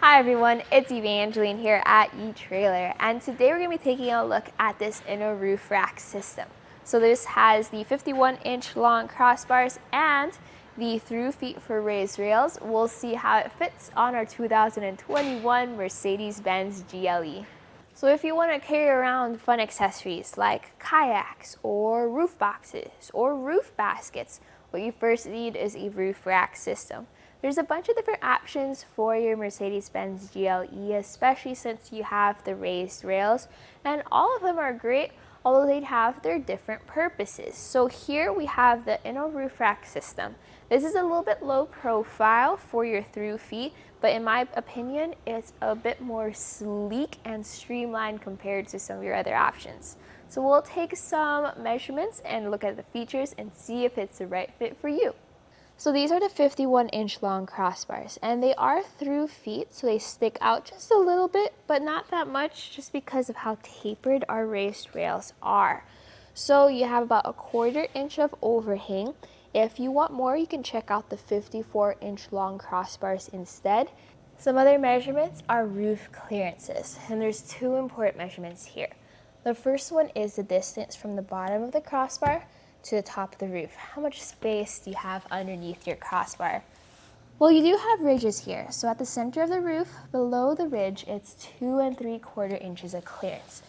Hi everyone, it's Evangeline here at etrailer, and today we're going to be taking a look at this Inno Roof Rack system. So this has the 51-inch long crossbars and the through feet for raised rails. We'll see how it fits on our 2021 Mercedes-Benz GLE. So if you want to carry around fun accessories like kayaks or roof boxes or roof baskets, what you first need is a roof rack system. There's a bunch of different options for your Mercedes-Benz GLE, especially since you have the raised rails, and all of them are great, although they have their different purposes. So here we have the Inno Roof Rack system. This is a little bit low profile for your through feet, but in my opinion, it's a bit more sleek and streamlined compared to some of your other options. So we'll take some measurements and look at the features and see if it's the right fit for you. So these are the 51-inch long crossbars, and they are through feet, so they stick out just a little bit, but not that much, just because of how tapered our raised rails are. So you have about a 1/4 inch of overhang. If you want more, you can check out the 54-inch long crossbars instead. Some other measurements are roof clearances, and there's two important measurements here. The first one is the distance from the bottom of the crossbar to the top of the roof. How much space do you have underneath your crossbar? Well, you do have ridges here. So at the center of the roof, below the ridge, it's 2 3/4 inches of clearance.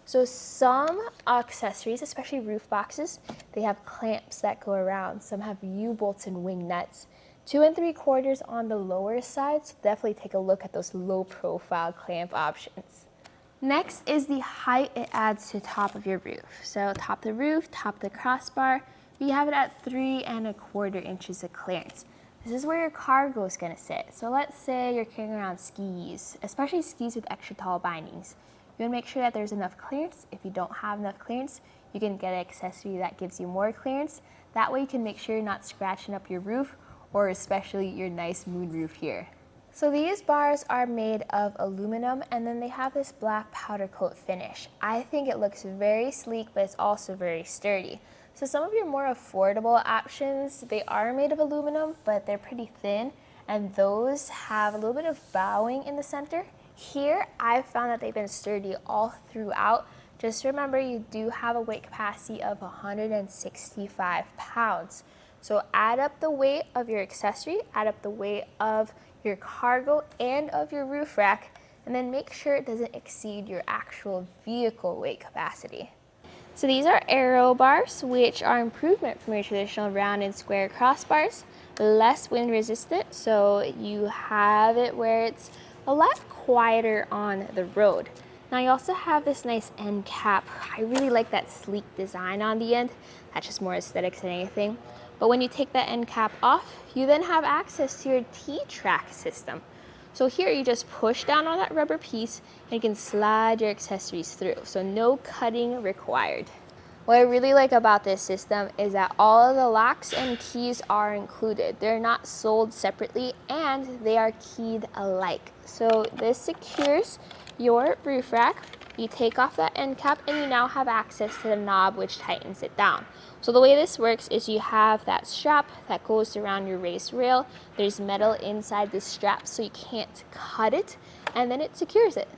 So some accessories, especially roof boxes, they have clamps that go around. Some have U-bolts and wing nuts. 2 3/4 on the lower side, so definitely take a look at those low profile clamp options. Next is the height it adds to the top of your roof. So top of the roof, top of the crossbar, we have it at 3 1/4 inches of clearance. This is where your cargo is going to sit. So let's say you're carrying around skis, especially skis with extra tall bindings. You want to make sure that there's enough clearance. If you don't have enough clearance, you can get an accessory that gives you more clearance. That way you can make sure you're not scratching up your roof, or especially your nice moon roof here. So these bars are made of aluminum, and then they have this black powder coat finish. I think it looks very sleek, but it's also very sturdy. So some of your more affordable options, they are made of aluminum, but they're pretty thin, and those have a little bit of bowing in the center. Here, I've found that they've been sturdy all throughout. Just remember, you do have a weight capacity of 165 pounds. So add up the weight of your accessory, add up the weight of your cargo and of your roof rack, and then make sure it doesn't exceed your actual vehicle weight capacity. So these are aero bars, which are improvement from your traditional round and square crossbars, less wind resistant, so you have it where it's a lot quieter on the road. Now you also have this nice end cap. I really like that sleek design on the end. That's just more aesthetics than anything. But when you take that end cap off, you then have access to your T-track system. So here you just push down on that rubber piece and you can slide your accessories through. So no cutting required. What I really like about this system is that all of the locks and keys are included. They're not sold separately, and they are keyed alike. So this secures your roof rack. You take off that end cap and you now have access to the knob, which tightens it down. So the way this works is you have that strap that goes around your raised rail. There's metal inside this strap so you can't cut it, and then it secures it.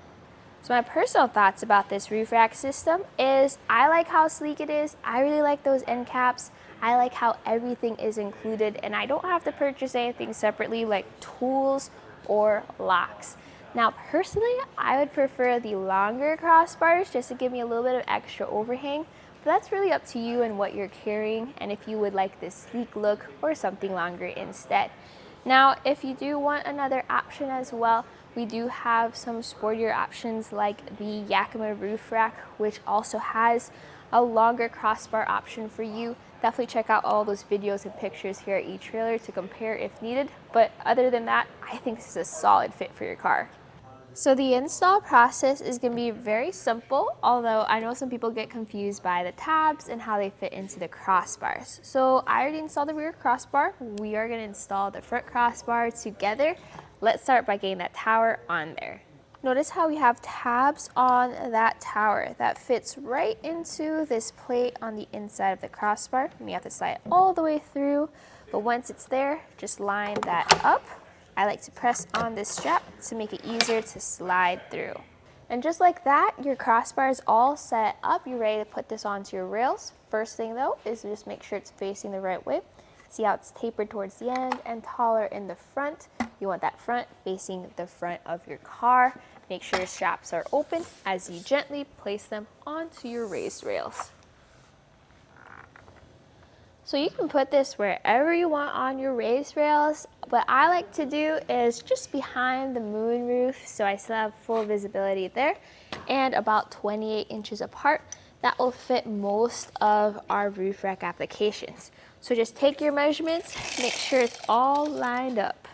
So my personal thoughts about this roof rack system is I like how sleek it is. I really like those end caps. I like how everything is included, and I don't have to purchase anything separately like tools or locks. Now personally, I would prefer the longer crossbars just to give me a little bit of extra overhang, but that's really up to you and what you're carrying, and if you would like this sleek look or something longer instead. Now, if you do want another option as well, we do have some sportier options like the Yakima Roof Rack, which also has a longer crossbar option for you. Definitely check out all those videos and pictures here at etrailer to compare if needed. But other than that, I think this is a solid fit for your car. So the install process is going to be very simple, although I know some people get confused by the tabs and how they fit into the crossbars. So I already installed the rear crossbar. We are going to install the front crossbar together. Let's start by getting that tower on there. Notice how we have tabs on that tower that fits right into this plate on the inside of the crossbar. We have to slide it all the way through, but once it's there, just line that up I like to press on this strap to make it easier to slide through. And just like that, your crossbar is all set up. You're ready to put this onto your rails. First thing though is to just make sure it's facing the right way. See how it's tapered towards the end and taller in the front. You want that front facing the front of your car. Make sure your straps are open as you gently place them onto your raised rails. So you can put this wherever you want on your raised rails. What I like to do is just behind the moonroof, so I still have full visibility there, and about 28 inches apart. That will fit most of our roof rack applications. So just take your measurements, make sure it's all lined up.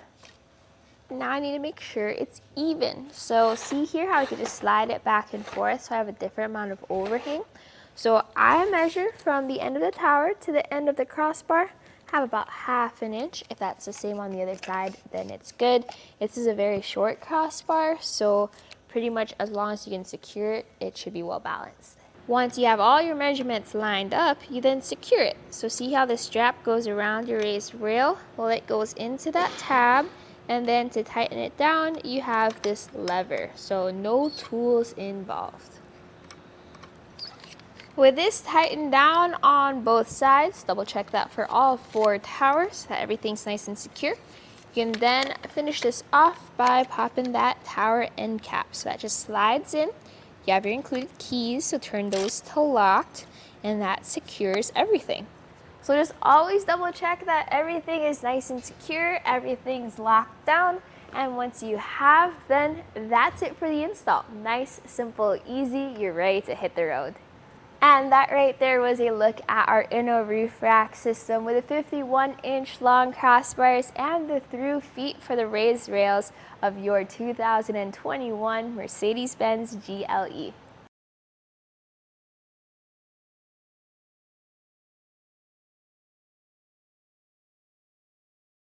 Now I need to make sure it's even. So see here how I can just slide it back and forth so I have a different amount of overhang. So I measure from the end of the tower to the end of the crossbar, have about 1/2 inch. If that's the same on the other side, then it's good. This is a very short crossbar, so pretty much as long as you can secure it, it should be well balanced. Once you have all your measurements lined up, you then secure it. So see how the strap goes around your raised rail? Well, it goes into that tab, and then to tighten it down, you have this lever. So no tools involved. With this tightened down on both sides, double check that for all 4 towers, that everything's nice and secure. You can then finish this off by popping that tower end cap. So that just slides in. You have your included keys, so turn those to locked, and that secures everything. So just always double check that everything is nice and secure, everything's locked down, and once you have, then that's it for the install. Nice, simple, easy, you're ready to hit the road. And that right there was a look at our Inno Roof Rack system with the 51-inch long crossbars and the through feet for the raised rails of your 2021 Mercedes-Benz GLE.